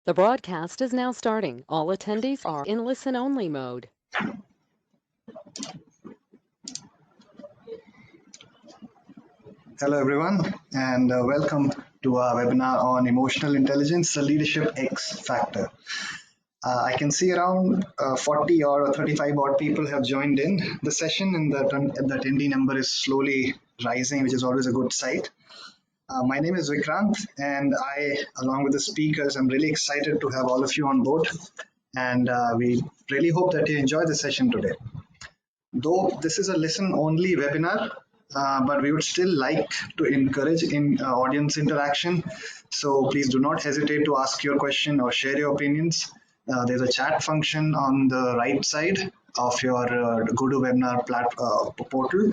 The broadcast is now starting. All attendees are in listen-only mode. Hello everyone, and welcome to our webinar on emotional intelligence, the leadership X factor. I can see around 40 or 35 odd people have joined in the session, and the attendee number is slowly rising, which is always a good sight. My name is Vikrant, and I, along with the speakers, I'm really excited to have all of you on board, and we really hope that you enjoy the session today. Though this is a listen-only webinar, but we would still like to encourage audience interaction. So please do not hesitate to ask your question or share your opinions. There's a chat function on the right side of your GoToWebinar portal.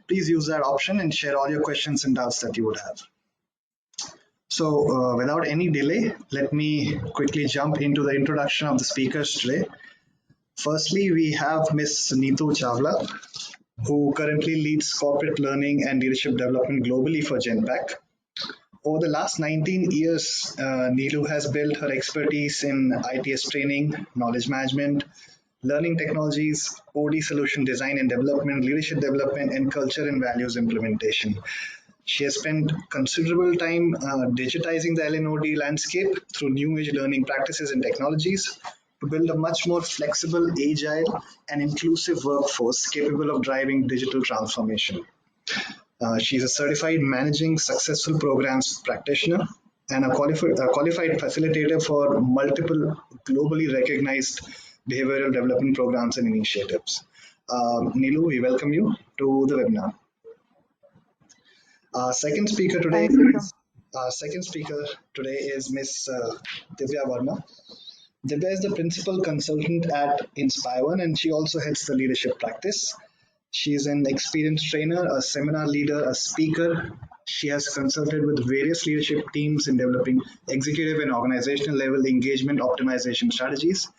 Please use that option and share all your questions and doubts that you would have. So without any delay, let me quickly jump into the introduction of the speakers today. Firstly, we have Ms. Neelu Chawla, who currently leads corporate learning and leadership development globally for Genpact. Over the last 19 years, Neelu has built her expertise in ITS training, knowledge management, learning technologies, OD solution design and development, leadership development, and culture and values implementation. She has spent considerable time digitizing the LNOD landscape through new age learning practices and technologies to build a much more flexible, agile, and inclusive workforce capable of driving digital transformation. She's a certified managing successful programs practitioner and a qualified facilitator for multiple globally recognized behavioral development programs and initiatives. Neelu, we welcome you to the webinar. Second speaker today is Ms. Divya Verma. Divya is the principal consultant at InspireOne, and she also heads the leadership practice. She is an experienced trainer, a seminar leader, a speaker. She has consulted with various leadership teams in developing executive and organizational level engagement optimization strategies.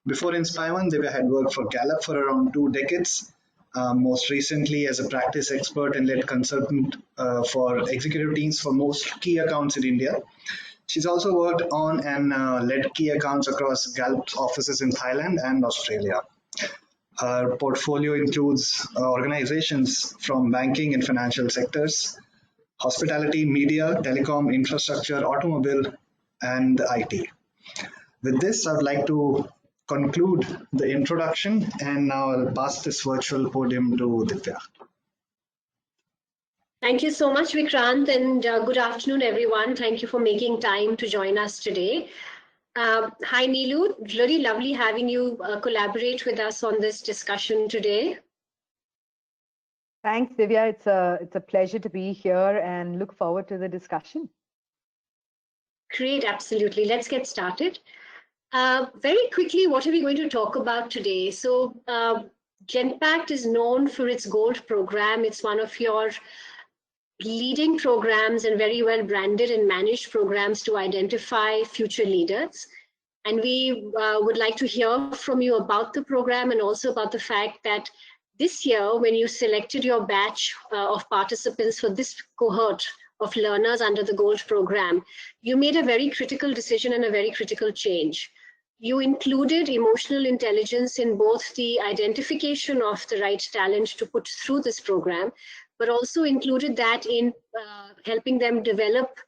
Before InspireOne, Divya had worked for Gallup for around 2 decades. Most recently as a practice expert and lead consultant for executive teams for most key accounts in India. She's also worked on and led key accounts across Gallup's offices in Thailand and Australia. Her portfolio includes organizations from banking and financial sectors, hospitality, media, telecom, infrastructure, automobile, and IT. With this, I would like to conclude the introduction, and now I'll pass this virtual podium to Divya. Thank you so much, Vikrant, and good afternoon, everyone. Thank you for making time to join us today. Hi, Neelu. Really lovely having you collaborate with us on this discussion today. Thanks, Divya. It's a pleasure to be here and look forward to the discussion. Great, absolutely. Let's get started. Very quickly, what are we going to talk about today? So Genpact is known for its Gold program. It's one of your leading programs and very well branded and managed programs to identify future leaders. And we would like to hear from you about the program and also about the fact that this year, when you selected your batch of participants for this cohort of learners under the Gold program, you made a very critical decision and a very critical change. You included emotional intelligence in both the identification of the right talent to put through this program, but also included that in helping them develop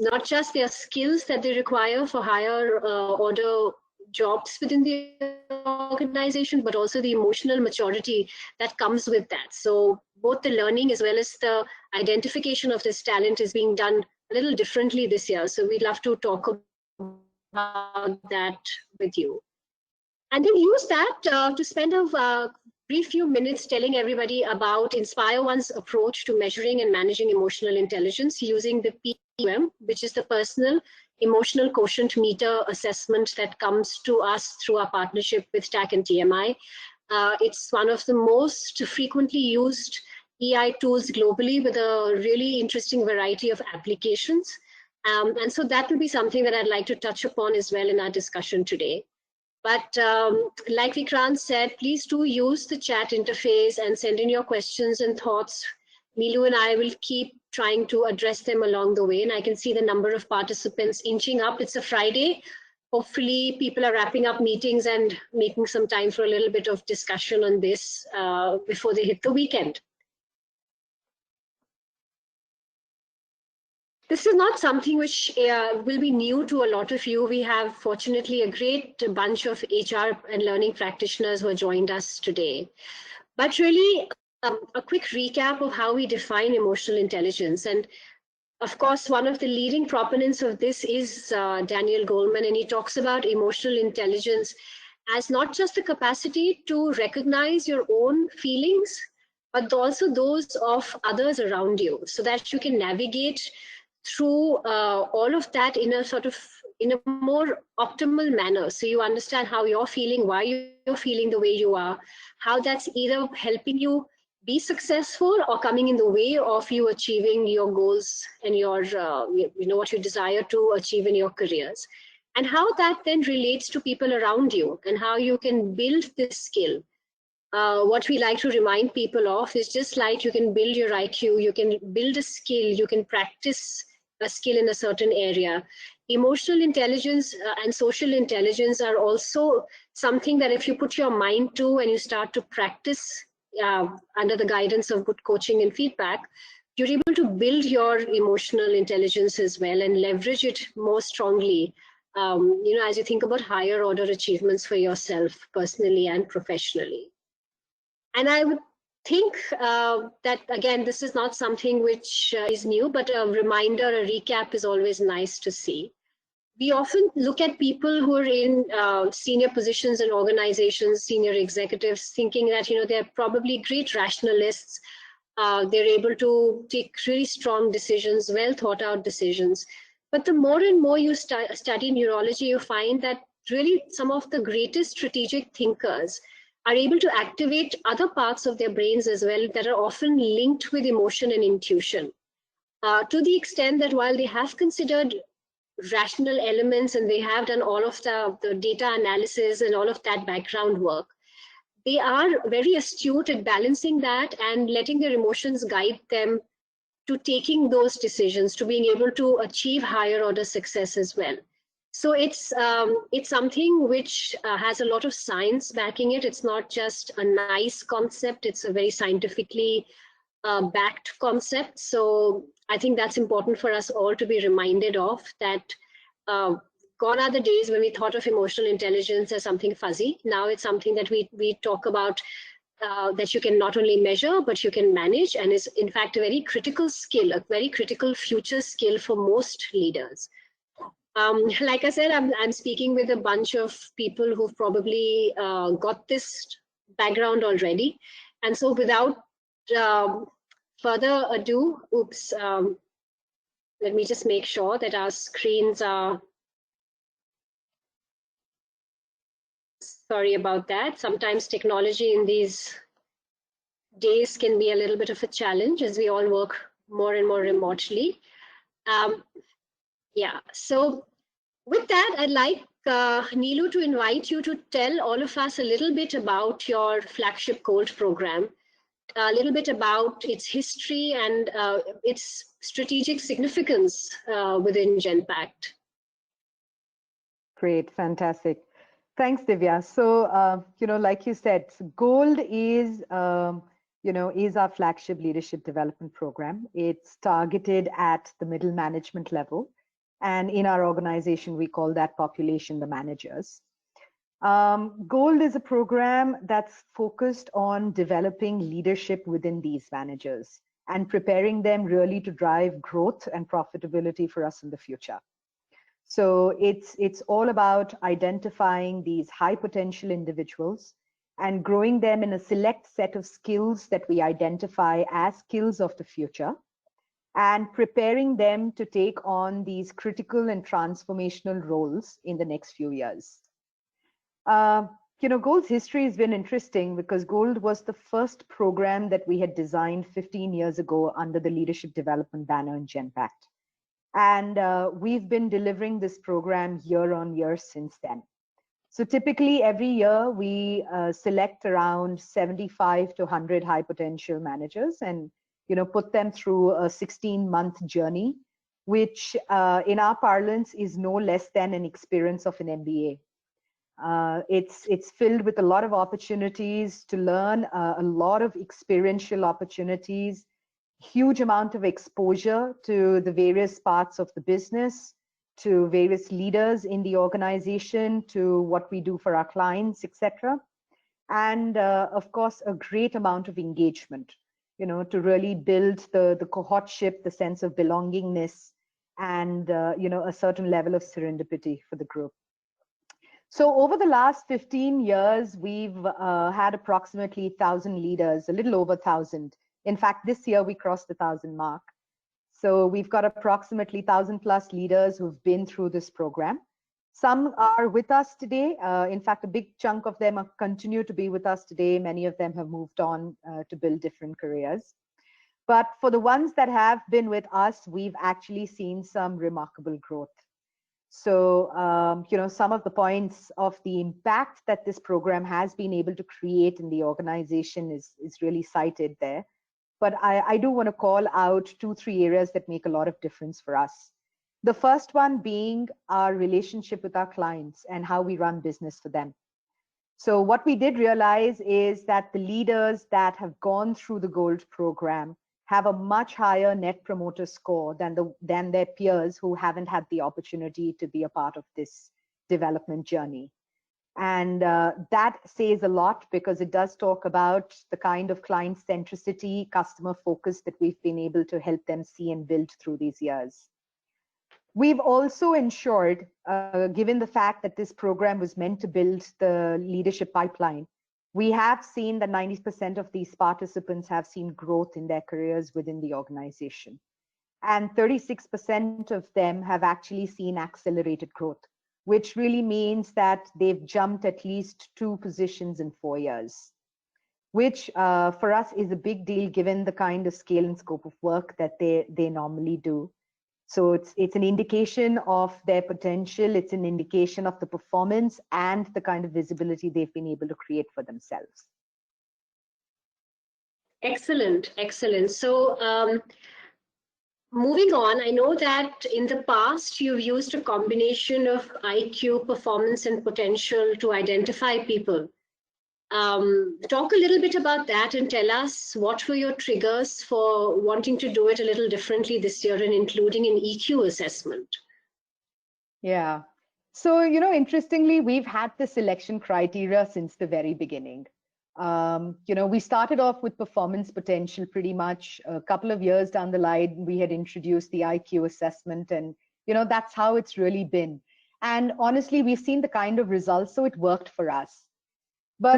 not just their skills that they require for higher order jobs within the organization, but also the emotional maturity that comes with that. So both the learning as well as the identification of this talent is being done a little differently this year. So we'd love to talk about that with you. And then use that to spend a brief few minutes telling everybody about InspireOne's approach to measuring and managing emotional intelligence using the PEQM, which is the Personal Emotional Quotient Meter assessment that comes to us through our partnership with TAC and TMI. It's one of the most frequently used EI tools globally with a really interesting variety of applications. And so that will be something that I'd like to touch upon as well in our discussion today. But like Vikrant said, please do use the chat interface and send in your questions and thoughts. Neelu and I will keep trying to address them along the way. And I can see the number of participants inching up. It's a Friday. Hopefully people are wrapping up meetings and making some time for a little bit of discussion on this before they hit the weekend. This is not something which will be new to a lot of you. We have, fortunately, a great bunch of HR and learning practitioners who have joined us today. But really, a quick recap of how we define emotional intelligence. And of course, one of the leading proponents of this is Daniel Goleman, and he talks about emotional intelligence as not just the capacity to recognize your own feelings, but also those of others around you, so that you can navigate through all of that in a more optimal manner. So you understand how you're feeling, why you're feeling the way you are, how that's either helping you be successful or coming in the way of you achieving your goals and your, what you desire to achieve in your careers. And how that then relates to people around you and how you can build this skill. What we like to remind people of is just like you can build your IQ, you can build a skill, you can practice a skill in a certain area. Emotional intelligence and social intelligence are also something that if you put your mind to and you start to practice under the guidance of good coaching and feedback, you're able to build your emotional intelligence as well and leverage it more strongly, as you think about higher order achievements for yourself personally and professionally. And I would think that, again, this is not something which is new, but a reminder, a recap is always nice to see. We often look at people who are in senior positions in organizations, senior executives, thinking that, they're probably great rationalists. They're able to take really strong decisions, well thought out decisions. But the more and more you study neurology, you find that really some of the greatest strategic thinkers are able to activate other parts of their brains as well that are often linked with emotion and intuition. To the extent that while they have considered rational elements and they have done all of the data analysis and all of that background work, they are very astute at balancing that and letting their emotions guide them to taking those decisions, to being able to achieve higher order success as well. So it's something which has a lot of science backing it. It's not just a nice concept. It's a very scientifically backed concept. So I think that's important for us all to be reminded of, that gone are the days when we thought of emotional intelligence as something fuzzy. Now it's something that we talk about that you can not only measure, but you can manage, and is in fact a very critical skill, a very critical future skill for most leaders. Like I said, I'm speaking with a bunch of people who've probably got this background already. And so without further ado, let me just make sure that our screens are, sorry about that. Sometimes technology in these days can be a little bit of a challenge as we all work more and more remotely. Yeah, so with that, I'd like Neelu to invite you to tell all of us a little bit about your flagship Gold program, a little bit about its history and its strategic significance within Genpact. Great, fantastic. Thanks, Divya. So, like you said, Gold is, is our flagship leadership development program. It's targeted at the middle management level. And in our organization, we call that population the managers. Gold is a program that's focused on developing leadership within these managers and preparing them really to drive growth and profitability for us in the future. So it's all about identifying these high potential individuals and growing them in a select set of skills that we identify as skills of the future, and preparing them to take on these critical and transformational roles in the next few years. Gold's history has been interesting because Gold was the first program that we had designed 15 years ago under the leadership development banner in Genpact. And we've been delivering this program year on year since then. So typically every year we select around 75 to 100 high potential managers, and put them through a 16-month journey, which in our parlance is no less than an experience of an MBA. It's filled with a lot of opportunities to learn, a lot of experiential opportunities, huge amount of exposure to the various parts of the business, to various leaders in the organization, to what we do for our clients, etc. And of course, a great amount of engagement, to really build the cohortship, the sense of belongingness, and a certain level of serendipity for the group. So over the last 15 years, we've had approximately 1,000 leaders, a little over 1,000. In fact, this year we crossed the 1,000 mark. So we've got approximately 1,000 plus leaders who've been through this program. Some are with us today. In fact, a big chunk of them continue to be with us today. Many of them have moved on to build different careers. But for the ones that have been with us, we've actually seen some remarkable growth. So, some of the points of the impact that this program has been able to create in the organization is really cited there. But I do want to call out 2-3 areas that make a lot of difference for us. The first one being our relationship with our clients and how we run business for them. So what we did realize is that the leaders that have gone through the Gold program have a much higher net promoter score than their peers who haven't had the opportunity to be a part of this development journey. And that says a lot, because it does talk about the kind of client centricity, customer focus that we've been able to help them see and build through these years. We've also ensured, given the fact that this program was meant to build the leadership pipeline, we have seen that 90% of these participants have seen growth in their careers within the organization. And 36% of them have actually seen accelerated growth, which really means that they've jumped at least 2 positions in 4 years, which for us is a big deal given the kind of scale and scope of work that they normally do. So it's an indication of their potential, it's an indication of the performance and the kind of visibility they've been able to create for themselves. Excellent, excellent. So moving on, I know that in the past you've used a combination of IQ, performance, and potential to identify people. Talk a little bit about that and tell us what were your triggers for wanting to do it a little differently this year and including an EQ assessment. Yeah. So, interestingly, we've had the selection criteria since the very beginning. We started off with performance potential pretty much. A couple of years down the line, we had introduced the IQ assessment, and, that's how it's really been. And honestly, we've seen the kind of results, so it worked for us. But,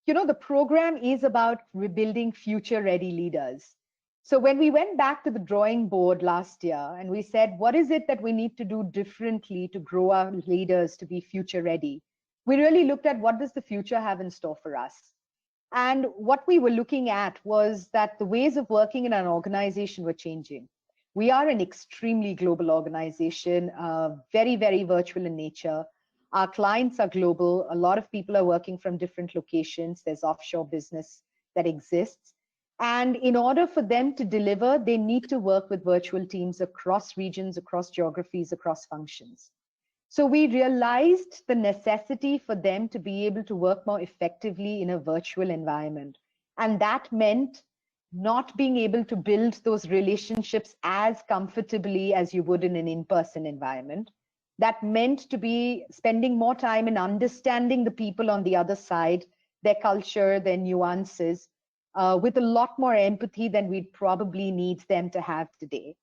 the program is about rebuilding future-ready leaders. So when we went back to the drawing board last year and we said, what is it that we need to do differently to grow our leaders to be future-ready? We really looked at what does the future have in store for us? And what we were looking at was that the ways of working in an organization were changing. We are an extremely global organization, very, very virtual in nature. Our clients are global. A lot of people are working from different locations. There's offshore business that exists. And in order for them to deliver, they need to work with virtual teams across regions, across geographies, across functions. So we realized the necessity for them to be able to work more effectively in a virtual environment. And that meant not being able to build those relationships as comfortably as you would in an in-person environment. That meant to be spending more time in understanding the people on the other side, their culture, their nuances, with a lot more empathy than we'd probably need them to have today.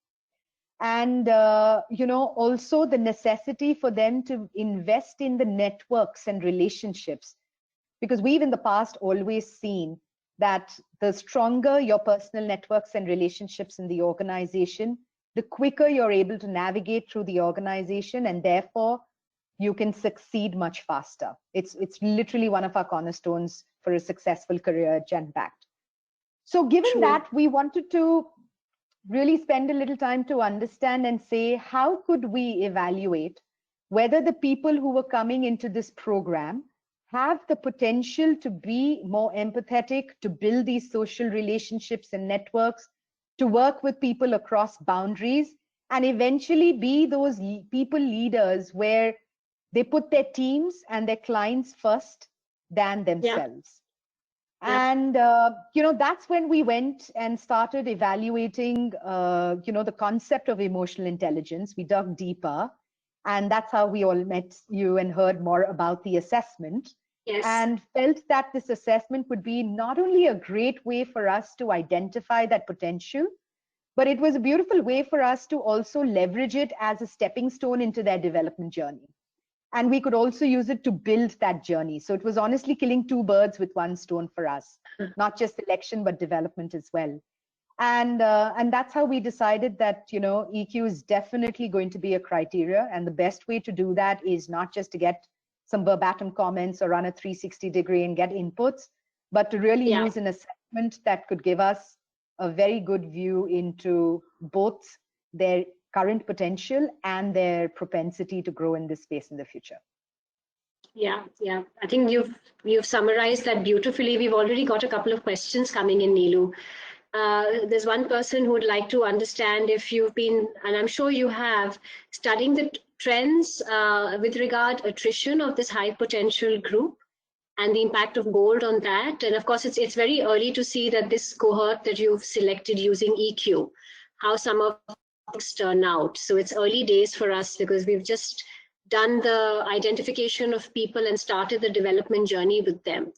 And, also the necessity for them to invest in the networks and relationships, because we've in the past always seen that the stronger your personal networks and relationships in the organization, the quicker you're able to navigate through the organization, and therefore you can succeed much faster. It's literally one of our cornerstones for a successful career at Genpact. So given that, we wanted to really spend a little time to understand and say, how could we evaluate whether the people who were coming into this program have the potential to be more empathetic, to build these social relationships and networks, to work with people across boundaries, and eventually be those people leaders where they put their teams and their clients first than themselves. Yeah. And, that's when we went and started evaluating, the concept of emotional intelligence. We dug deeper, and that's how we all met you and heard more about the assessment. Yes. And felt that this assessment would be not only a great way for us to identify that potential, but it was a beautiful way for us to also leverage it as a stepping stone into their development journey. And we could also use it to build that journey. So it was honestly killing two birds with one stone for us, not just selection, but development as well. And that's how we decided that, EQ is definitely going to be a criteria. And the best way to do that is not just to get some verbatim comments or run a 360-degree and get inputs, but to really use an assessment that could give us a very good view into both their current potential and their propensity to grow in this space in the future. Yeah. I think you've summarized that beautifully. We've already got a couple of questions coming in, Neelu. There's one person who would like to understand if you've been, and I'm sure you have, studying the trends with regard attrition of this high potential group and the impact of gold on that. And of course, it's very early to see that this cohort that you've selected using EQ, how some of things turn out. So it's early days for us because we've just done the identification of people and started the development journey with them.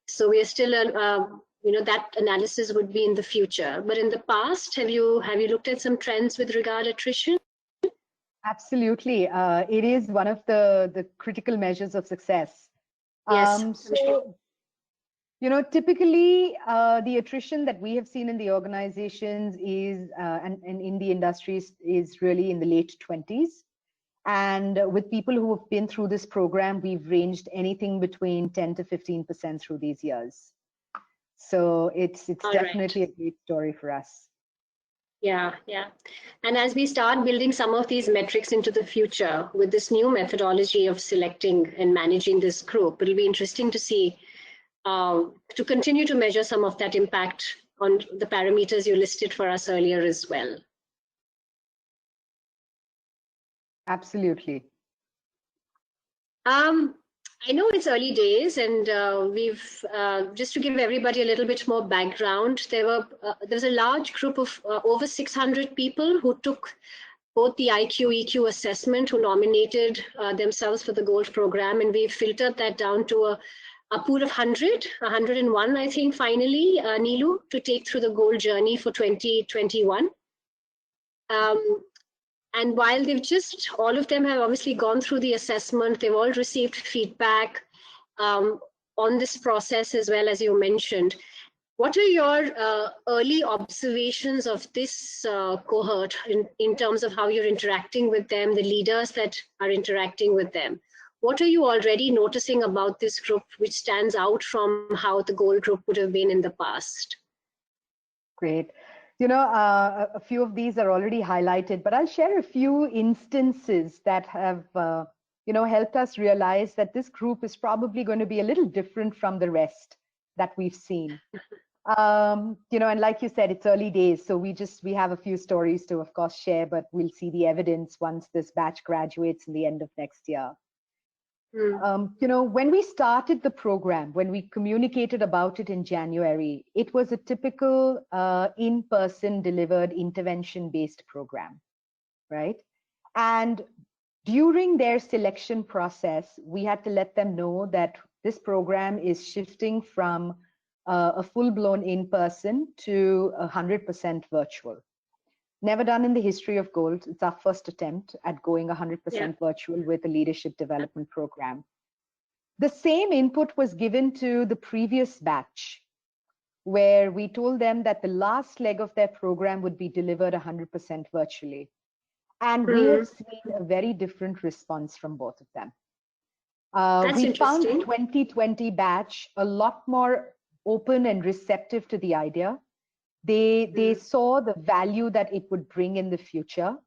So we are still, that analysis would be in the future. But in the past, have you looked at some trends with regard attrition? Absolutely. It is one of the critical measures of success. Yes. Typically the attrition that we have seen in the organizations is, and in the industries, is really in the late 20s. And with people who have been through this program, we've ranged anything between 10 to 15% through these years. So it's definitely a great story for us. Yeah. And as we start building some of these metrics into the future with this new methodology of selecting and managing this group, it'll be interesting to see, to continue to measure some of that impact on the parameters you listed for us earlier as well. Absolutely. I know it's early days, and we've just to give everybody a little bit more background. There was a large group of over 600 people who took both the IQ, EQ assessment, who nominated themselves for the Gold program, and we filtered that down to a pool of 101, I think, finally, Neelu, to take through the Gold journey for 2021. And while all of them have obviously gone through the assessment, they've all received feedback on this process as well, as you mentioned. What are your early observations of this cohort in terms of how you're interacting with them, the leaders that are interacting with them? What are you already noticing about this group which stands out from how the Gold group would have been in the past? Great. A few of these are already highlighted, but I'll share a few instances that have, helped us realize that this group is probably going to be a little different from the rest that we've seen. And like you said, it's early days, so we have a few stories to, of course, share, but we'll see the evidence once this batch graduates in the end of next year. When we started the program, when we communicated about it in January, it was a typical in-person delivered intervention-based program, right? And during their selection process, we had to let them know that this program is shifting from a full-blown in-person to 100% virtual. Never done in the history of Gold. It's our first attempt at going 100% virtual with a leadership development program. The same input was given to the previous batch, where we told them that the last leg of their program would be delivered 100% virtually. And we have seen a very different response from both of them. We found the 2020 batch a lot more open and receptive to the idea. They saw the value that it would bring in the future.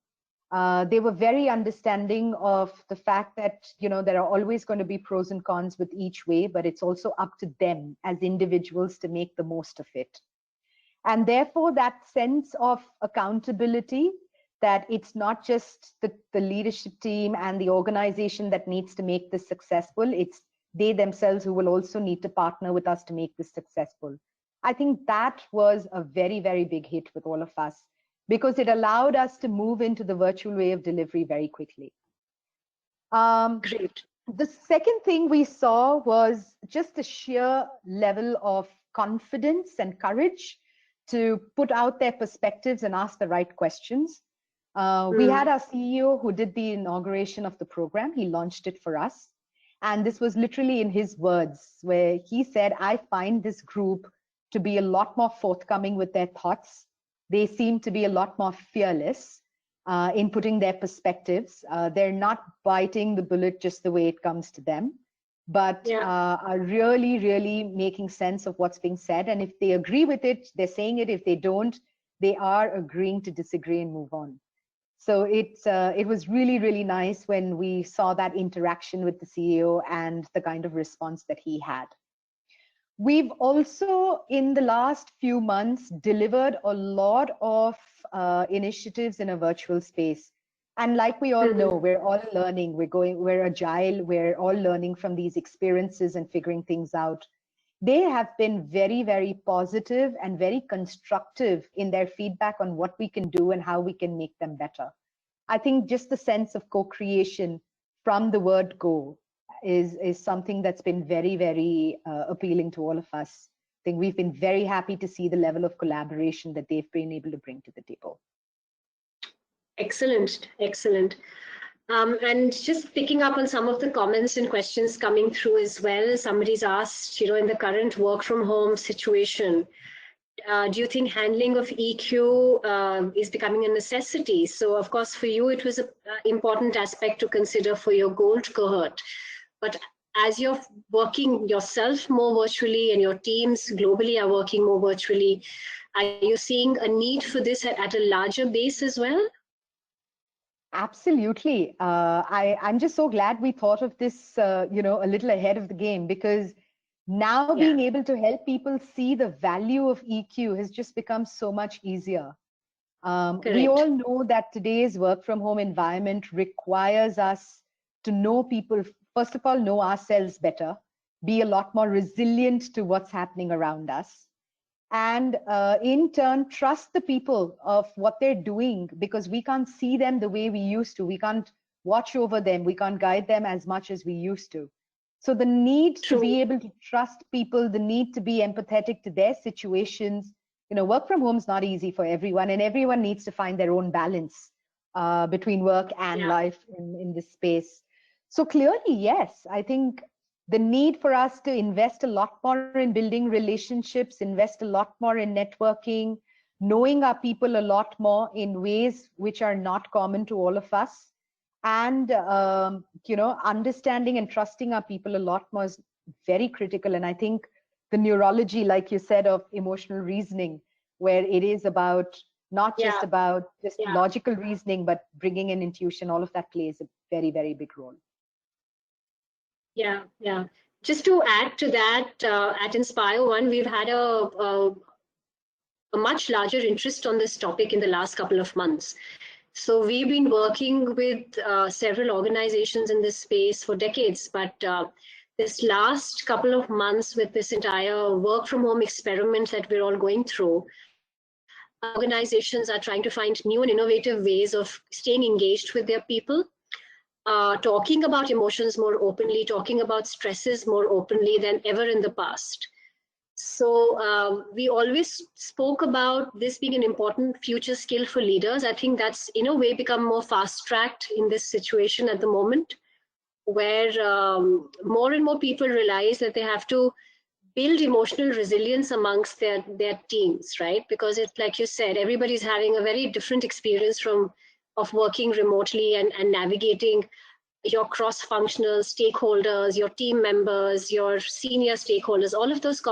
They were very understanding of the fact that, there are always going to be pros and cons with each way, but it's also up to them as individuals to make the most of it. And therefore, that sense of accountability, that it's not just the leadership team and the organization that needs to make this successful, it's they themselves who will also need to partner with us to make this successful. I think that was a very, very big hit with all of us, because it allowed us to move into the virtual way of delivery very quickly. Great. The second thing we saw was just the sheer level of confidence and courage to put out their perspectives and ask the right questions. We had our CEO who did the inauguration of the program. He launched it for us. And this was literally in his words, where he said, I find this group to be a lot more forthcoming with their thoughts. They seem to be a lot more fearless in putting their perspectives. They're not biting the bullet just the way it comes to them, but are really, really making sense of what's being said. And if they agree with it, they're saying it. If they don't, they are agreeing to disagree and move on. So it was really, really nice when we saw that interaction with the CEO and the kind of response that he had. We've also, in the last few months, delivered a lot of initiatives in a virtual space. And like we all know, we're all learning, we're agile, we're all learning from these experiences and figuring things out. They have been very, very positive and very constructive in their feedback on what we can do and how we can make them better. I think just the sense of co-creation from the word go is something that's been very, very appealing to all of us. I think we've been very happy to see the level of collaboration that they've been able to bring to the table. Excellent, excellent. And just picking up on some of the comments and questions coming through as well, somebody's asked, in the current work from home situation, do you think handling of EQ is becoming a necessity? So of course, for you, it was an important aspect to consider for your gold cohort. But as you're working yourself more virtually and your teams globally are working more virtually, are you seeing a need for this at a larger base as well? Absolutely. I'm just so glad we thought of this, a little ahead of the game, because now being able to help people see the value of EQ has just become so much easier. We all know that today's work from home environment requires us to know people, first of all, know ourselves better, be a lot more resilient to what's happening around us, and in turn, trust the people of what they're doing, because we can't see them the way we used to. We can't watch over them. We can't guide them as much as we used to. So the need to be able to trust people, the need to be empathetic to their situations, work from home is not easy for everyone, and everyone needs to find their own balance between work and life in this space. So clearly, yes, I think the need for us to invest a lot more in building relationships, invest a lot more in networking, knowing our people a lot more in ways which are not common to all of us, and understanding and trusting our people a lot more is very critical. And I think the neurology, like you said, of emotional reasoning, where it is about not just about logical reasoning, but bringing in intuition, all of that plays a very, very big role. Yeah. Just to add to that, at InspireOne, we've had a much larger interest on this topic in the last couple of months. So we've been working with several organizations in this space for decades, but this last couple of months with this entire work from home experiment that we're all going through, organizations are trying to find new and innovative ways of staying engaged with their people, talking about emotions more openly, talking about stresses more openly than ever in the past. So we always spoke about this being an important future skill for leaders. I think that's in a way become more fast-tracked in this situation at the moment, where more and more people realize that they have to build emotional resilience amongst their teams, right? Because it's like you said, everybody's having a very different experience of working remotely and navigating your cross-functional stakeholders, your team members, your senior stakeholders, all of those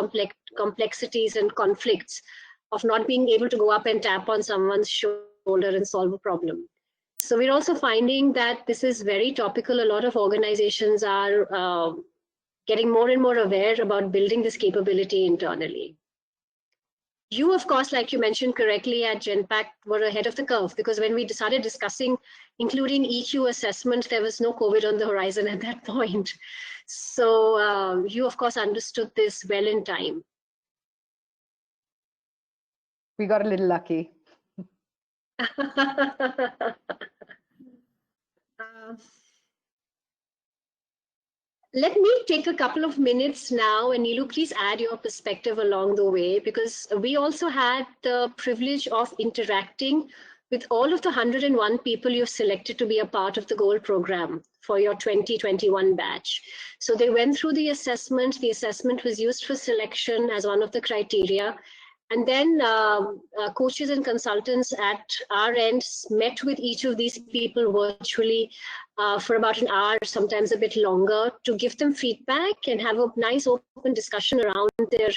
complexities and conflicts of not being able to go up and tap on someone's shoulder and solve a problem. So we're also finding that this is very topical. A lot of organizations are getting more and more aware about building this capability internally. You, of course, like you mentioned correctly at Genpact, were ahead of the curve, because when we started discussing including EQ assessment, there was no COVID on the horizon at that point. So you, of course, understood this well in time. We got a little lucky. Let me take a couple of minutes now, and Neelu, please add your perspective along the way, because we also had the privilege of interacting with all of the 101 people you've selected to be a part of the Gold program for your 2021 batch. So they went through the assessment. The assessment was used for selection as one of the criteria. And then coaches and consultants at our end met with each of these people virtually for about an hour, sometimes a bit longer, to give them feedback and have a nice open discussion around their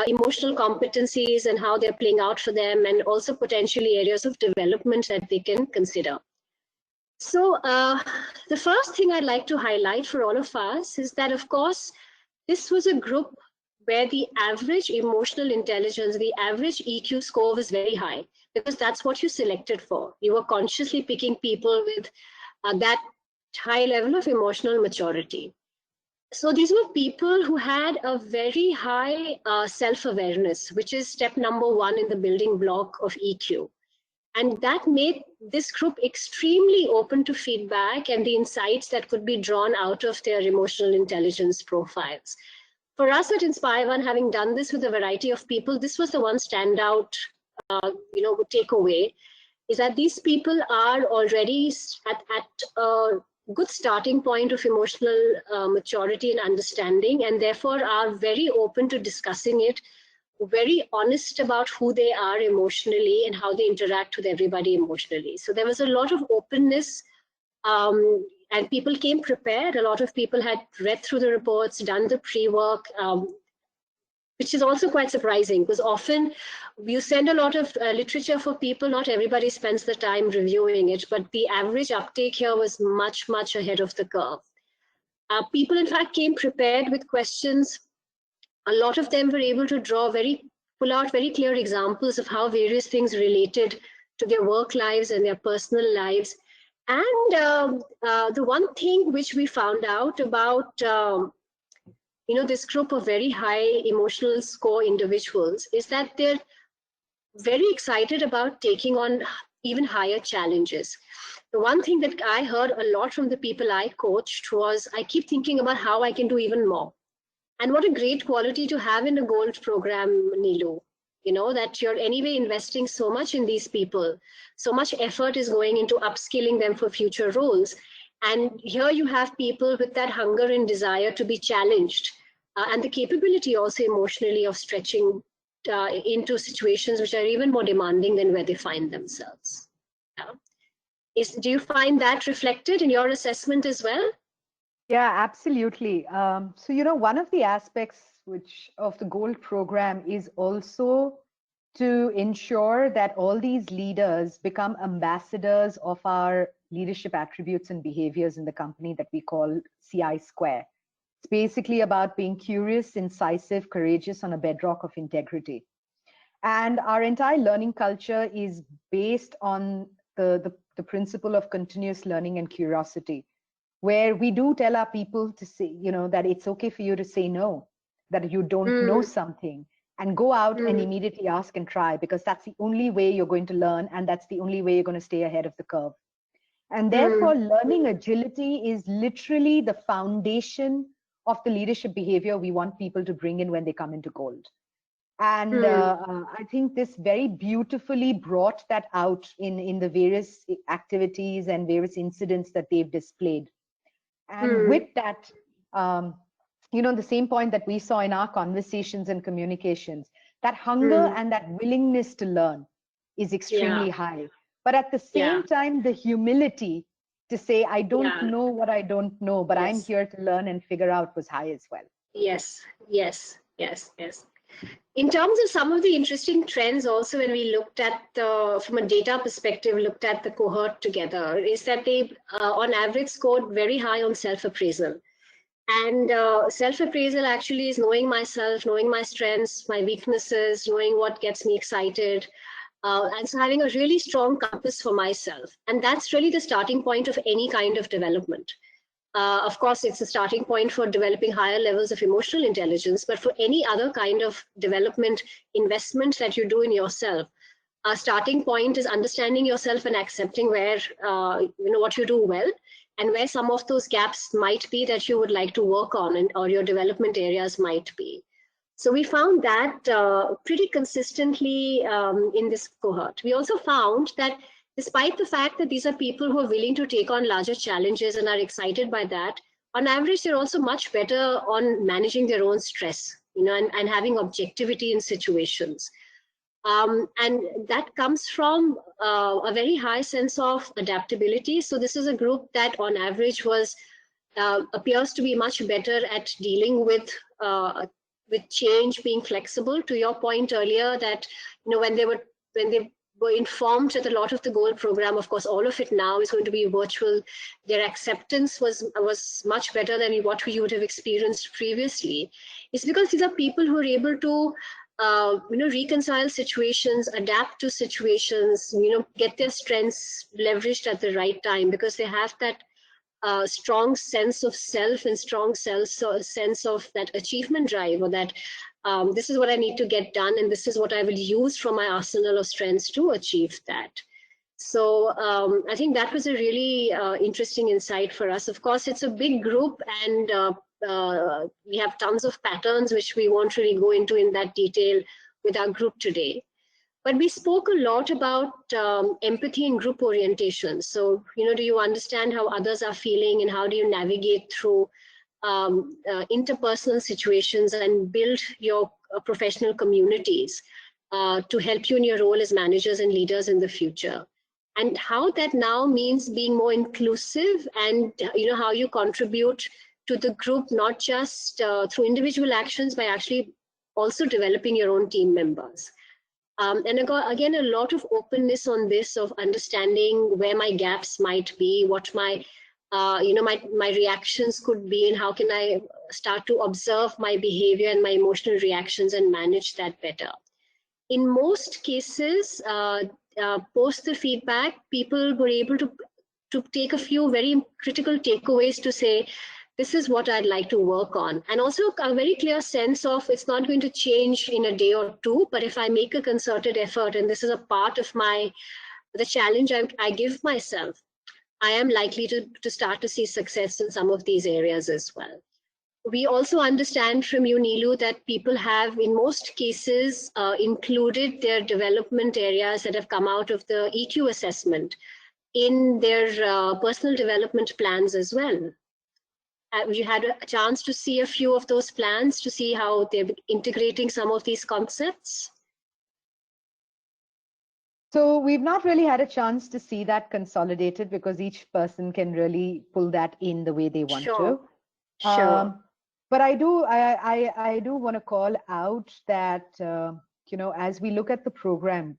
emotional competencies and how they're playing out for them, and also potentially areas of development that they can consider. So the first thing I'd like to highlight for all of us is that, of course, this was a group where the average emotional intelligence, the average EQ score was very high, because that's what you selected for. You were consciously picking people with that high level of emotional maturity. So these were people who had a very high self-awareness, which is step number one in the building block of EQ. And that made this group extremely open to feedback and the insights that could be drawn out of their emotional intelligence profiles. For us at InspireOne, having done this with a variety of people, this was the one standout, takeaway, is that these people are already at a good starting point of emotional maturity and understanding, and therefore are very open to discussing it, very honest about who they are emotionally and how they interact with everybody emotionally. So there was a lot of openness, and people came prepared. A lot of people had read through the reports, done the pre-work, which is also quite surprising, because often you send a lot of literature for people, not everybody spends the time reviewing it, but the average uptake here was much, much ahead of the curve. People, in fact, came prepared with questions. A lot of them were able to pull out very clear examples of how various things related to their work lives and their personal lives. And the one thing which we found out about this group of very high emotional score individuals is that they're very excited about taking on even higher challenges. The one thing that I heard a lot from the people I coached was, I keep thinking about how I can do even more. And what a great quality to have in a Gold program, Neelu. That you're anyway investing so much in these people. So much effort is going into upskilling them for future roles. And here you have people with that hunger and desire to be challenged, and the capability also emotionally of stretching into situations which are even more demanding than where they find themselves. Do you find that reflected in your assessment as well? Yeah, absolutely. So, one of the aspects of the Gold program is also to ensure that all these leaders become ambassadors of our leadership attributes and behaviors in the company that we call CI Square. It's basically about being curious, incisive, courageous on a bedrock of integrity. And our entire learning culture is based on the principle of continuous learning and curiosity, where we do tell our people to say, that it's okay for you to say no, that you don't know something, and go out and immediately ask and try, because that's the only way you're going to learn, and that's the only way you're going to stay ahead of the curve. And therefore, learning agility is literally the foundation of the leadership behavior we want people to bring in when they come into Gold. And I think this very beautifully brought that out in the various activities and various incidents that they've displayed. And with that, the same point that we saw in our conversations and communications, that hunger and that willingness to learn is extremely high. But at the same time, the humility to say, I don't know what I don't know, but I'm here to learn and figure out, was high as well. Yes. In terms of some of the interesting trends also, when we looked at from a data perspective, looked at the cohort together, is that they on average scored very high on self-appraisal. And self-appraisal actually is knowing myself, knowing my strengths, my weaknesses, knowing what gets me excited, and so having a really strong compass for myself. And that's really the starting point of any kind of development. Of course, it's a starting point for developing higher levels of emotional intelligence, but for any other kind of development investment that you do in yourself, a starting point is understanding yourself and accepting where, what you do well and where some of those gaps might be that you would like to work on, or your development areas might be. So we found that pretty consistently in this cohort. We also found that despite the fact that these are people who are willing to take on larger challenges and are excited by that, on average, they're also much better on managing their own stress, and having objectivity in situations. And that comes from a very high sense of adaptability. So this is a group that on average appears to be much better at dealing with change, being flexible. To your point earlier that, when they were informed that a lot of the goal program, of course, all of it now is going to be virtual, their acceptance was much better than what we would have experienced previously. It's because these are people who are able to reconcile situations, adapt to situations, get their strengths leveraged at the right time, because they have that strong sense of self and strong sense of that achievement drive, or that this is what I need to get done, and this is what I will use from my arsenal of strengths to achieve that. So I think that was a really interesting insight for us. Of course, it's a big group, and we have tons of patterns which we won't really go into in that detail with our group today. But we spoke a lot about empathy and group orientation. So, do you understand how others are feeling, and how do you navigate through interpersonal situations and build your professional communities to help you in your role as managers and leaders in the future? And how that now means being more inclusive, and how you contribute to the group, not just through individual actions, but actually also developing your own team members. And again, a lot of openness on this, of understanding where my gaps might be, what my my reactions could be, and how can I start to observe my behavior and my emotional reactions and manage that better. In most cases, post the feedback, people were able to take a few very critical takeaways to say, this is what I'd like to work on. And also a very clear sense of, it's not going to change in a day or two, but if I make a concerted effort, and this is a part of the challenge I give myself, I am likely to start to see success in some of these areas as well. We also understand from you, Neelu, that people have, in most cases, included their development areas that have come out of the EQ assessment in their personal development plans as well. Have you had a chance to see a few of those plans, to see how they're integrating some of these concepts? So we've not really had a chance to see that consolidated, because each person can really pull that in the way they want to. Sure. But I do want to call out that, as we look at the program,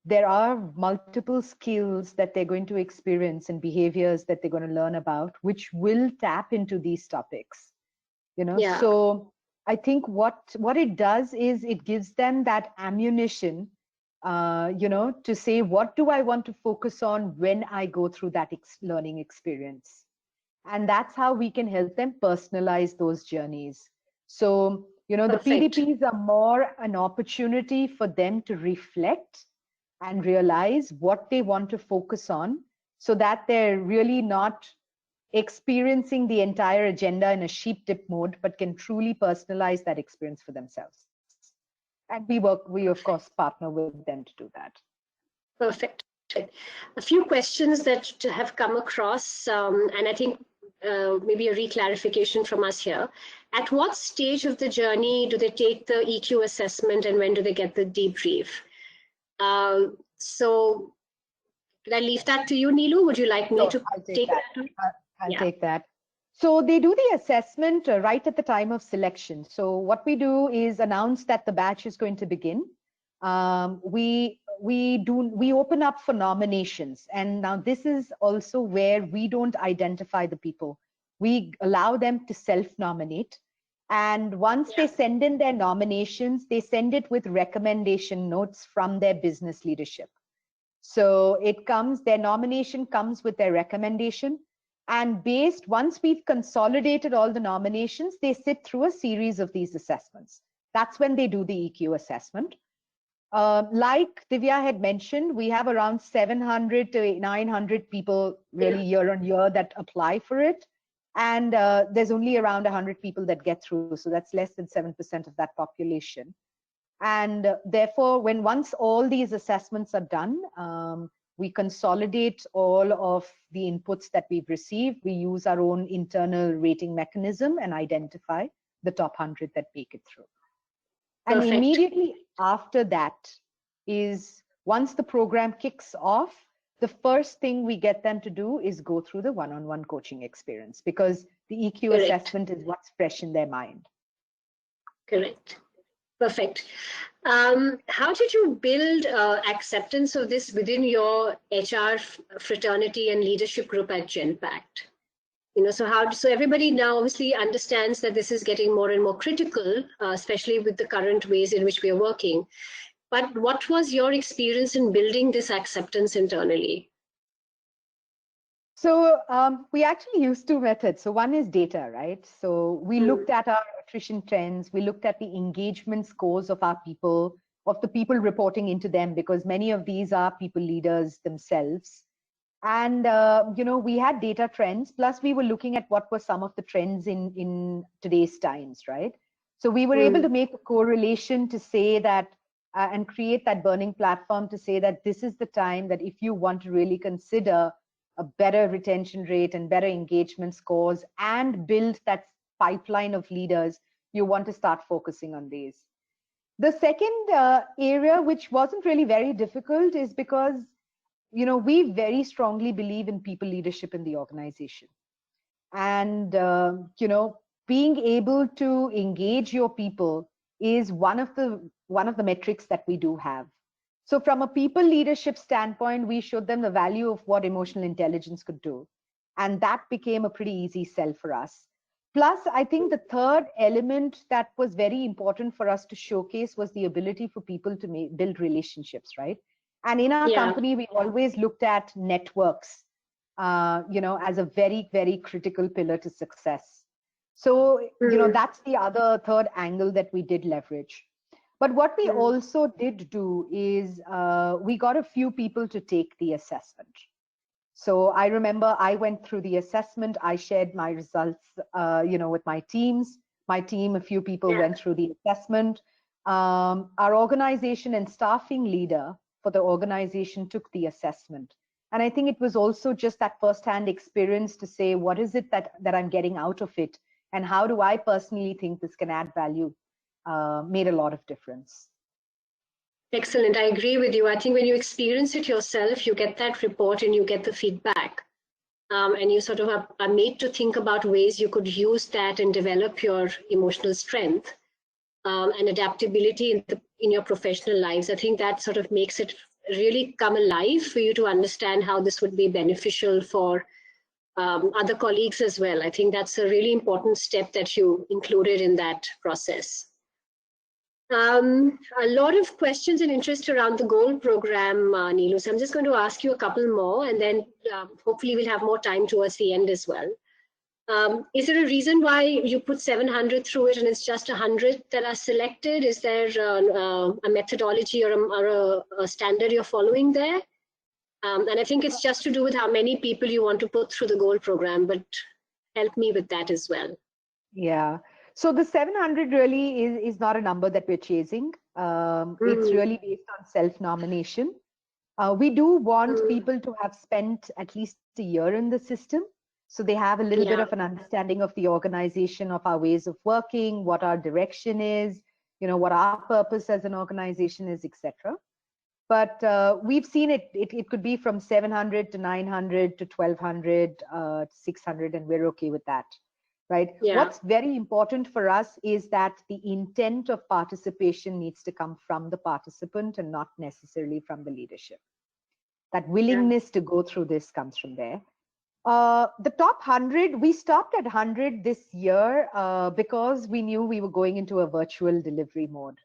there are multiple skills that they're going to experience and behaviors that they're going to learn about, which will tap into these topics. Yeah. So I think what it does is it gives them that ammunition, to say, what do I want to focus on when I go through that learning experience? And that's how we can help them personalize those journeys. So, Perfect. the PDPs are more an opportunity for them to reflect and realize what they want to focus on, so that they're really not experiencing the entire agenda in a sheep dip mode, but can truly personalize that experience for themselves. And we of course partner with them to do that. Perfect. A few questions that have come across, and I think maybe a reclarification from us here. At what stage of the journey do they take the EQ assessment, and when do they get the debrief? So did I leave that to you, Neelu? Would you like me to I'll take that? I'll take that. So they do the assessment right at the time of selection. So what we do is announce that the batch is going to begin. We open up for nominations, and now this is also where we don't identify the people. We allow them to self-nominate, and once they send in their nominations, they send it with recommendation notes from their business leadership. So their nomination comes with their recommendation. And once we've consolidated all the nominations, they sit through a series of these assessments. That's when they do the EQ assessment. Like Divya had mentioned, we have around 700 to 900 people really year on year that apply for it. And there's only around 100 people that get through. So that's less than 7% of that population. And therefore, once all these assessments are done, we consolidate all of the inputs that we've received. We use our own internal rating mechanism and identify the top 100 that make it through. And Perfect. immediately after that is, once the program kicks off, the first thing we get them to do is go through the one-on-one coaching experience, because the EQ assessment is what's fresh in their mind. Correct. Perfect. How did you build acceptance of this within your HR fraternity and leadership group at Genpact? So everybody now obviously understands that this is getting more and more critical, especially with the current ways in which we are working. But what was your experience in building this acceptance internally? So we actually used two methods. So one is data, right? So we looked at our attrition trends. We looked at the engagement scores of our people, of the people reporting into them, because many of these are people leaders themselves. And, we had data trends, plus we were looking at what were some of the trends in today's times, right? So we were able to make a correlation to say that, and create that burning platform to say that this is the time that if you want to really consider a better retention rate and better engagement scores and build that pipeline of leaders, you want to start focusing on these. The second area, which wasn't really very difficult, is because we very strongly believe in people leadership in the organization. And, being able to engage your people is one of the metrics that we do have. So from a people leadership standpoint, we showed them the value of what emotional intelligence could do. And that became a pretty easy sell for us. Plus, I think the third element that was very important for us to showcase was the ability for people to build relationships, right? And in our company, we always looked at networks, as a very, very critical pillar to success. So, that's the third angle that we did leverage. But what we also did do is we got a few people to take the assessment. So I remember I went through the assessment. I shared my results, with my teams. My team, a few people went through the assessment. Our organization and staffing leader for the organization took the assessment. And I think it was also just that firsthand experience to say, what is it that I'm getting out of it? And how do I personally think this can add value? Made a lot of difference. Excellent. I agree with you. I think when you experience it yourself, you get that report and you get the feedback. And you sort of are made to think about ways you could use that and develop your emotional strength and adaptability in your professional lives. I think that sort of makes it really come alive for you to understand how this would be beneficial for other colleagues as well. I think that's a really important step that you included in that process. A lot of questions and interest around the GOAL program, Neelu. So I'm just going to ask you a couple more, and then hopefully we'll have more time towards the end as well. Is there a reason why you put 700 through it and it's just 100 that are selected? Is there a methodology or a standard you're following there? And I think it's just to do with how many people you want to put through the GOAL program, but help me with that as well. Yeah. So the 700 really is not a number that we're chasing. It's really based on self-nomination. We do want people to have spent at least a year in the system, so they have a little bit of an understanding of the organization, of our ways of working, what our direction is, what our purpose as an organization is, etc. But we've seen it could be from 700 to 900 to 1200, 600, and we're okay with that, right? Yeah. What's very important for us is that the intent of participation needs to come from the participant and not necessarily from the leadership. That willingness to go through this comes from there. The top 100, we stopped at 100 this year because we knew we were going into a virtual delivery mode.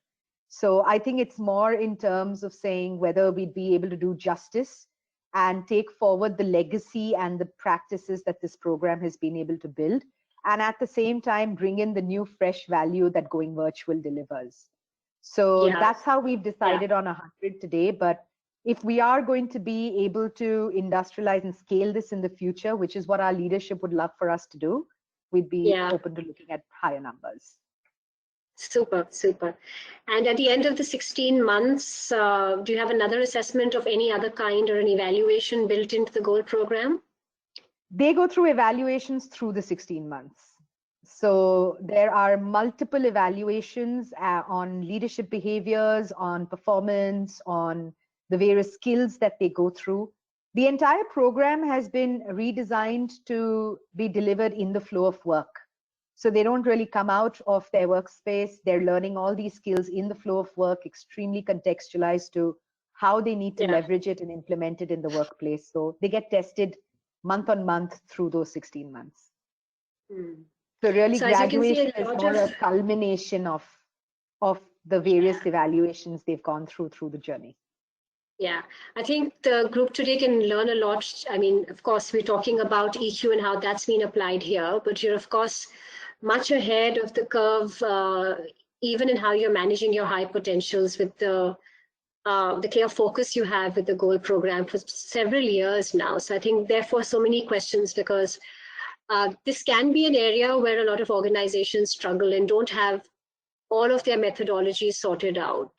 So I think it's more in terms of saying whether we'd be able to do justice and take forward the legacy and the practices that this program has been able to build, and at the same time bring in the new fresh value that going virtual delivers. So that's how we've decided on 100 today. But if we are going to be able to industrialize and scale this in the future, which is what our leadership would love for us to do, we'd be open to looking at higher numbers. Super, super. And at the end of the 16 months, do you have another assessment of any other kind or an evaluation built into the goal program? They go through evaluations through the 16 months. So there are multiple evaluations on leadership behaviors, on performance, on the various skills that they go through. The entire program has been redesigned to be delivered in the flow of work. So they don't really come out of their workspace. They're learning all these skills in the flow of work, extremely contextualized to how they need to leverage it and implement it in the workplace. So they get tested month on month through those 16 months. So really graduation is more a culmination of the various evaluations they've gone through the journey. Yeah, I think the group today can learn a lot. I mean, of course, we're talking about EQ and how that's been applied here, but you're, of course, much ahead of the curve, even in how you're managing your high potentials with the clear focus you have with the goal program for several years now. So I think therefore so many questions, because this can be an area where a lot of organizations struggle and don't have all of their methodologies sorted out.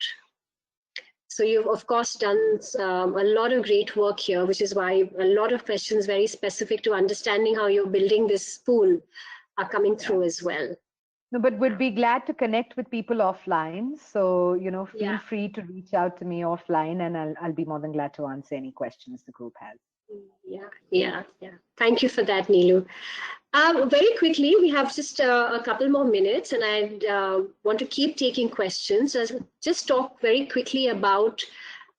So you've, of course, done a lot of great work here, which is why a lot of questions very specific to understanding how you're building this pool are coming through as well. No, but would be glad to connect with people offline. So, feel free to reach out to me offline, and I'll be more than glad to answer any questions the group has. Yeah. Thank you for that, Neelu. Very quickly, we have just a couple more minutes, and I want to keep taking questions. I'll just talk very quickly about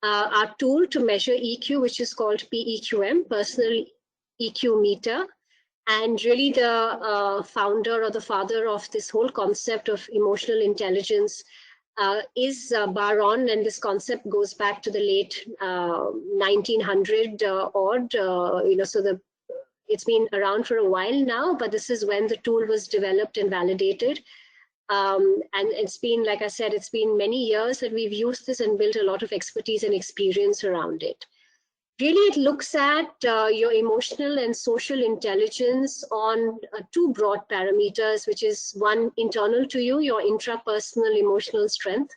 our tool to measure EQ, which is called PEQM, Personal EQ Meter. And really the founder or the father of this whole concept of emotional intelligence is Baron, and this concept goes back to the late 1900 odd, so it's been around for a while now, but this is when the tool was developed and validated. And it's been, like I said, it's been many years that we've used this and built a lot of expertise and experience around it. Really, it looks at your emotional and social intelligence on two broad parameters, which is one internal to you, your intrapersonal emotional strength,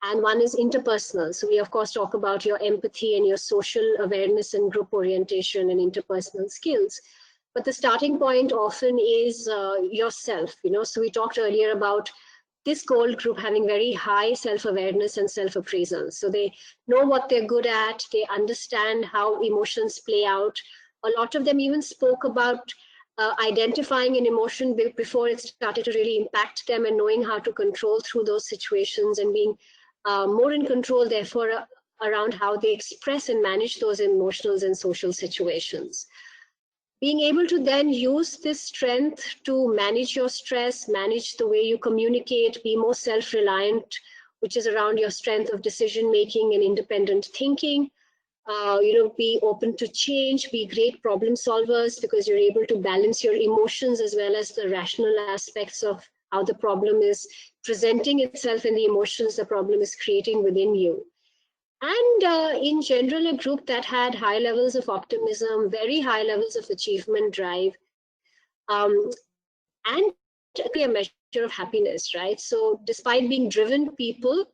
and one is interpersonal. So we, of course, talk about your empathy and your social awareness and group orientation and interpersonal skills. But the starting point often is yourself, So we talked earlier about this goal group having very high self-awareness and self-appraisal. So they know what they're good at, they understand how emotions play out. A lot of them even spoke about identifying an emotion before it started to really impact them, and knowing how to control through those situations and being more in control, therefore, around how they express and manage those emotional and social situations. Being able to then use this strength to manage your stress, manage the way you communicate, be more self-reliant, which is around your strength of decision-making and independent thinking. Be open to change, be great problem solvers, because you're able to balance your emotions as well as the rational aspects of how the problem is presenting itself and the emotions the problem is creating within you. And in general, a group that had high levels of optimism, very high levels of achievement drive, and a measure of happiness, right? So despite being driven people,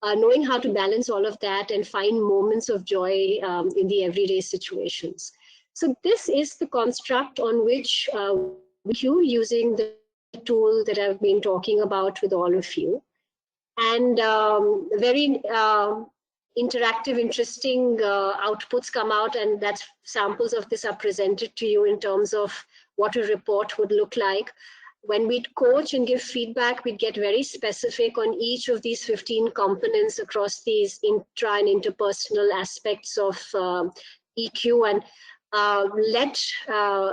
knowing how to balance all of that and find moments of joy in the everyday situations. So this is the construct on which you using the tool that I've been talking about with all of you. And very interactive, interesting outputs come out, and that's samples of this are presented to you in terms of what a report would look like. When we'd coach and give feedback, we'd get very specific on each of these 15 components across these intra and interpersonal aspects of EQ, and let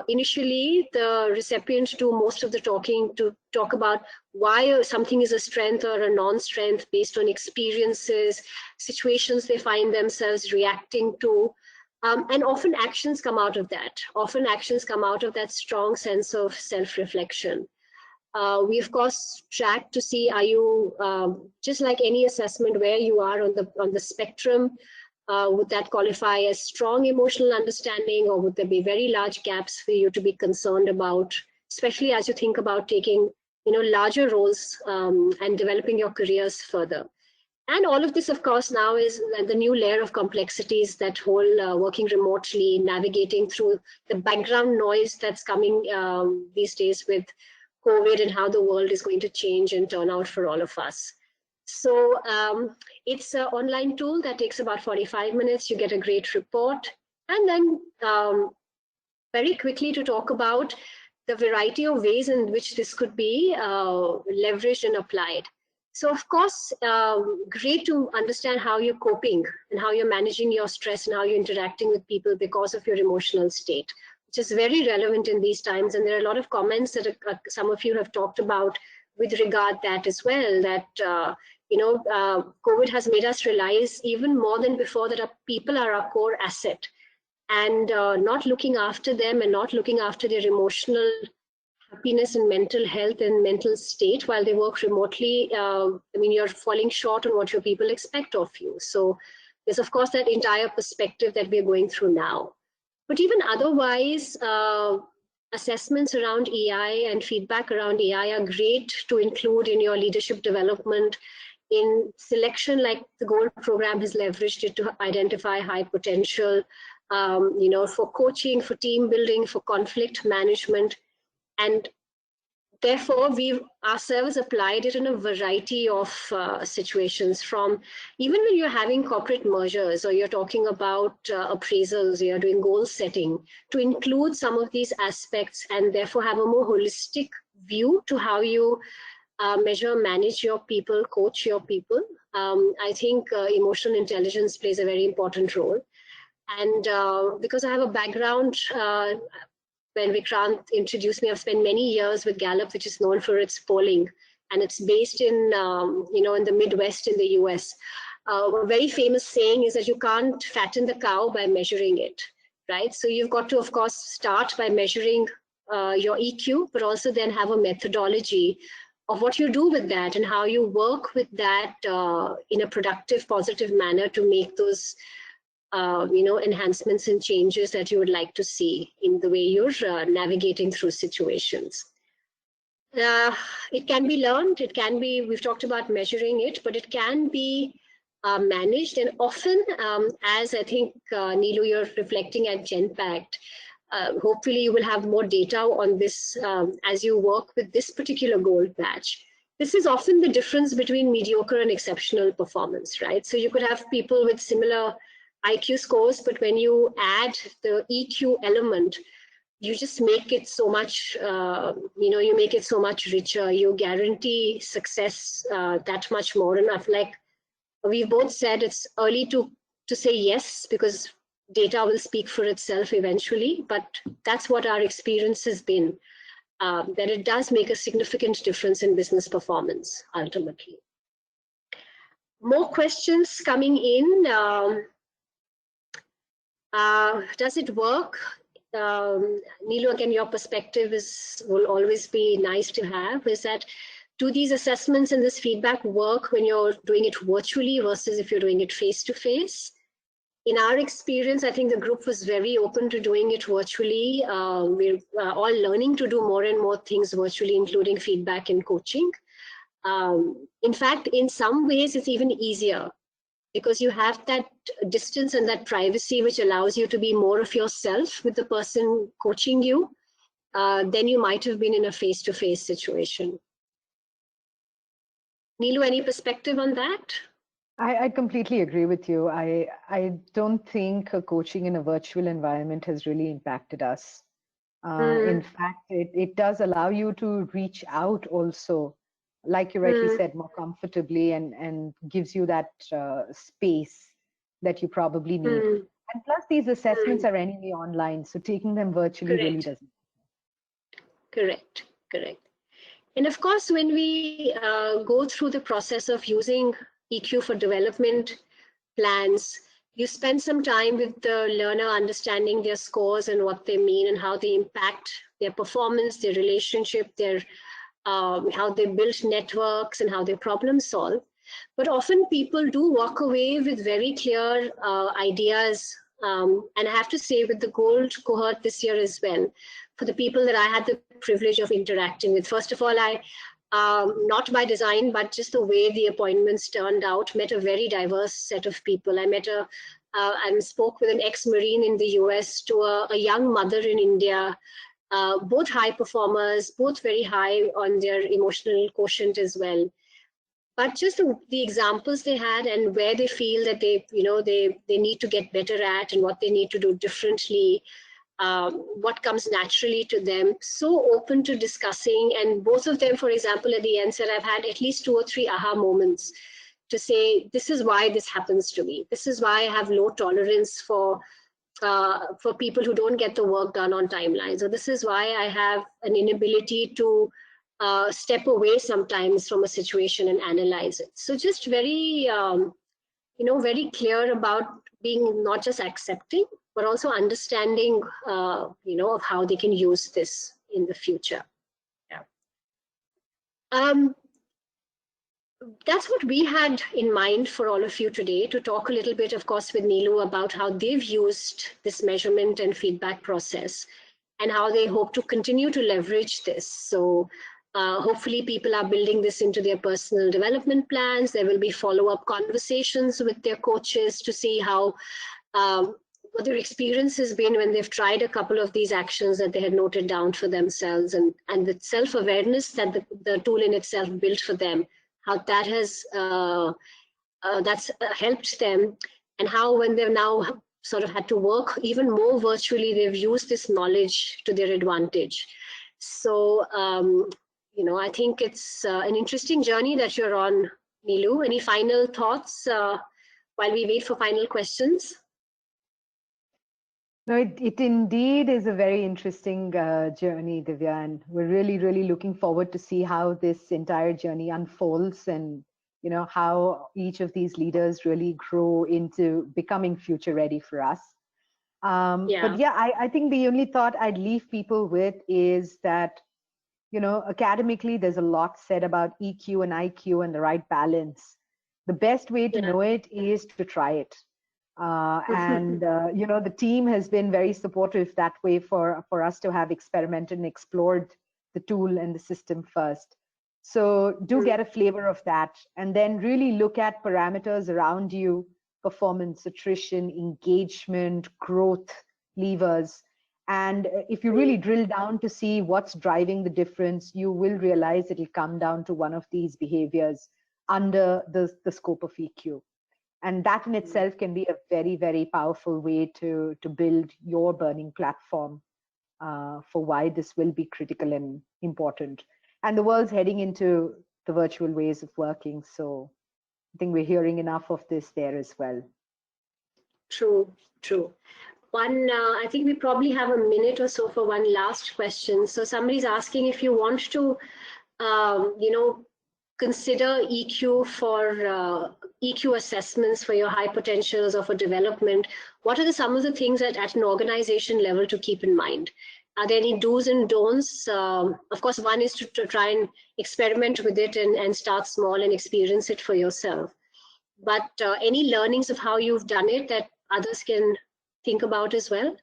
initially the recipient do most of the talking to talk about why something is a strength or a non-strength based on experiences, situations they find themselves reacting to. And often actions come out of that. Often actions come out of that strong sense of self-reflection. We of course track to see, are you just like any assessment, where you are on the spectrum. Would that qualify as strong emotional understanding, or would there be very large gaps for you to be concerned about, especially as you think about taking larger roles and developing your careers further? And all of this, of course, now is the new layer of complexities, that whole working remotely, navigating through the background noise that's coming these days with COVID and how the world is going to change and turn out for all of us. So it's an online tool that takes about 45 minutes. You get a great report. And then very quickly to talk about the variety of ways in which this could be leveraged and applied. So of course, great to understand how you're coping and how you're managing your stress and how you're interacting with people because of your emotional state, which is very relevant in these times. And there are a lot of comments that some of you have talked about with regard that as well, that COVID has made us realize even more than before that our people are our core asset, and not looking after them and not looking after their emotional happiness and mental health and mental state while they work remotely, you're falling short on what your people expect of you. So there's of course that entire perspective that we're going through now. But even otherwise, assessments around EI and feedback around EI are great to include in your leadership development. In selection, like the GOLD program has leveraged it to identify high potential, for coaching, for team building, for conflict management. And therefore, we've ourselves applied it in a variety of situations, from even when you're having corporate mergers or you're talking about appraisals, you're doing goal setting, to include some of these aspects and therefore have a more holistic view to how you measure, manage your people, coach your people. I think emotional intelligence plays a very important role. And because I have a background, when Vikrant introduced me, I've spent many years with Gallup, which is known for its polling, and it's based in, in the Midwest in the US. A very famous saying is that you can't fatten the cow by measuring it, right? So you've got to, of course, start by measuring your EQ, but also then have a methodology of what you do with that and how you work with that in a productive, positive manner to make those enhancements and changes that you would like to see in the way you're navigating through situations. It can be learned, it can be, we've talked about measuring it, but it can be managed. And often, as I think, Neelu, you're reflecting at Genpact, hopefully you will have more data on this as you work with this particular gold badge. This is often the difference between mediocre and exceptional performance, right? So you could have people with similar IQ scores, but when you add the EQ element, you just make it so much, you make it so much richer. You guarantee success that much more. And I feel like we've both said it's early to say yes, because data will speak for itself eventually, but that's what our experience has been, that it does make a significant difference in business performance, ultimately. More questions coming in. Does it work? Neelu, again, your perspective will always be nice to have, is that do these assessments and this feedback work when you're doing it virtually versus if you're doing it face-to-face? In our experience, I think the group was very open to doing it virtually. We're all learning to do more and more things virtually, including feedback and coaching. In fact, in some ways, it's even easier, because you have that distance and that privacy, which allows you to be more of yourself with the person coaching you than you might have been in a face-to-face situation. Neelu, any perspective on that? I completely agree with you. I don't think coaching in a virtual environment has really impacted us. In fact, it does allow you to reach out also, like you rightly said, more comfortably, and gives you that space that you probably need. And plus, these assessments are anyway online, so taking them virtually really Correct. doesn't. Correct. Correct. And of course, when we go through the process of using EQ for development plans, you spend some time with the learner understanding their scores and what they mean and how they impact their performance, their relationship, their how they build networks and how they problem solve. But often people do walk away with very clear ideas. And I have to say, with the gold cohort this year as well, for the people that I had the privilege of interacting with, first of all, not by design, but just the way the appointments turned out, met a very diverse set of people. I met and spoke with an ex-Marine in the US to a young mother in India, both high performers, both very high on their emotional quotient as well. But just the examples they had and where they feel that they need to get better at and what they need to do differently, what comes naturally to them, so open to discussing. And both of them, for example, at the end said, I've had at least 2 or 3 aha moments to say, this is why this happens to me. This is why I have low tolerance for people who don't get the work done on timelines. Or this is why I have an inability to step away sometimes from a situation and analyze it. So just very, very clear about being not just accepting, but also understanding, of how they can use this in the future. Yeah. That's what we had in mind for all of you today, to talk a little bit, of course, with Neelu about how they've used this measurement and feedback process and how they hope to continue to leverage this. So hopefully people are building this into their personal development plans. There will be follow-up conversations with their coaches to see how what their experience has been when they've tried a couple of these actions that they had noted down for themselves, and the self-awareness that the tool in itself built for them, how that has that's helped them, and how when they've now sort of had to work even more virtually, they've used this knowledge to their advantage. So, I think it's an interesting journey that you're on, Neelu. Any final thoughts while we wait for final questions? No, it indeed is a very interesting journey, Divya, and we're really, really looking forward to see how this entire journey unfolds, and how each of these leaders really grow into becoming future ready for us. But yeah, I think the only thought I'd leave people with is that, academically, there's a lot said about EQ and IQ and the right balance. The best way to know it is to try it. The team has been very supportive that way for us to have experimented and explored the tool and the system first. So do get a flavor of that, and then really look at parameters around you: performance, attrition, engagement, growth levers. And if you really drill down to see what's driving the difference, you will realize it'll come down to one of these behaviors under the scope of EQ. And that in itself can be a very, very powerful way to build your burning platform for why this will be critical and important. And the world's heading into the virtual ways of working. So I think we're hearing enough of this there as well. True, true. I think we probably have a minute or so for one last question. So somebody's asking if you want to, consider EQ for EQ assessments for your high potentials or for development. What are some of the things that at an organization level to keep in mind? Are there any do's and don'ts? Of course, one is to try and experiment with it and start small and experience it for yourself. But any learnings of how you've done it that others can think about as well?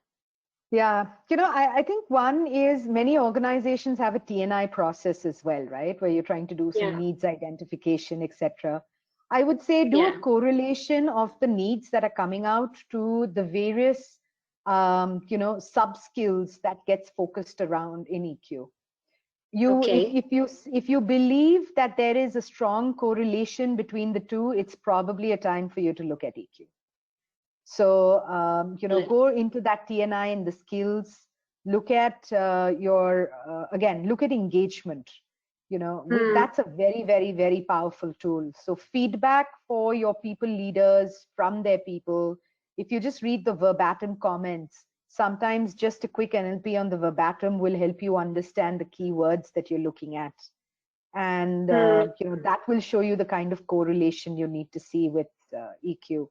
Yeah, I think one is many organizations have a T&I process as well, right? Where you're trying to do some needs identification, etc. I would say do a correlation of the needs that are coming out to the various, sub skills that gets focused around in EQ. If you believe that there is a strong correlation between the two, it's probably a time for you to look at EQ. So go into that TNI and the skills. Look at look at engagement. That's a very, very, very powerful tool. So feedback for your people leaders from their people. If you just read the verbatim comments, sometimes just a quick NLP on the verbatim will help you understand the keywords that you're looking at. And that will show you the kind of correlation you need to see with EQ.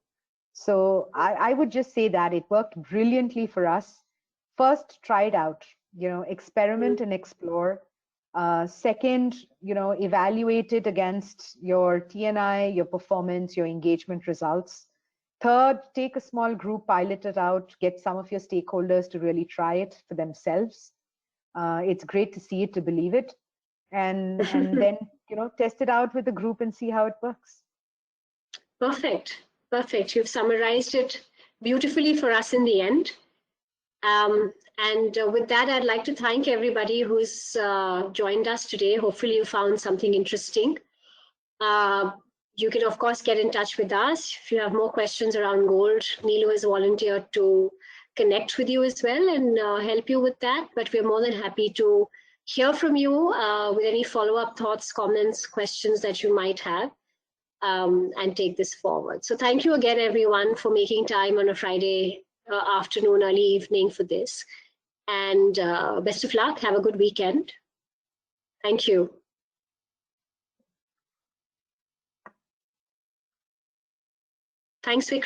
So I would just say that it worked brilliantly for us. First, try it out, experiment and explore. Second, evaluate it against your TNI, your performance, your engagement results. Third, take a small group, pilot it out, get some of your stakeholders to really try it for themselves. It's great to see it, to believe it. And then, test it out with the group and see how it works. Perfect. Perfect. You've summarized it beautifully for us in the end. And with that, I'd like to thank everybody who's joined us today. Hopefully you found something interesting. You can, of course, get in touch with us. If you have more questions around gold, Neelu has volunteered to connect with you as well and help you with that. But we're more than happy to hear from you with any follow-up thoughts, comments, questions that you might have. And take this forward. So thank you again, everyone, for making time on a Friday afternoon, early evening for this. And best of luck. Have a good weekend. Thank you. Thanks, Vikram.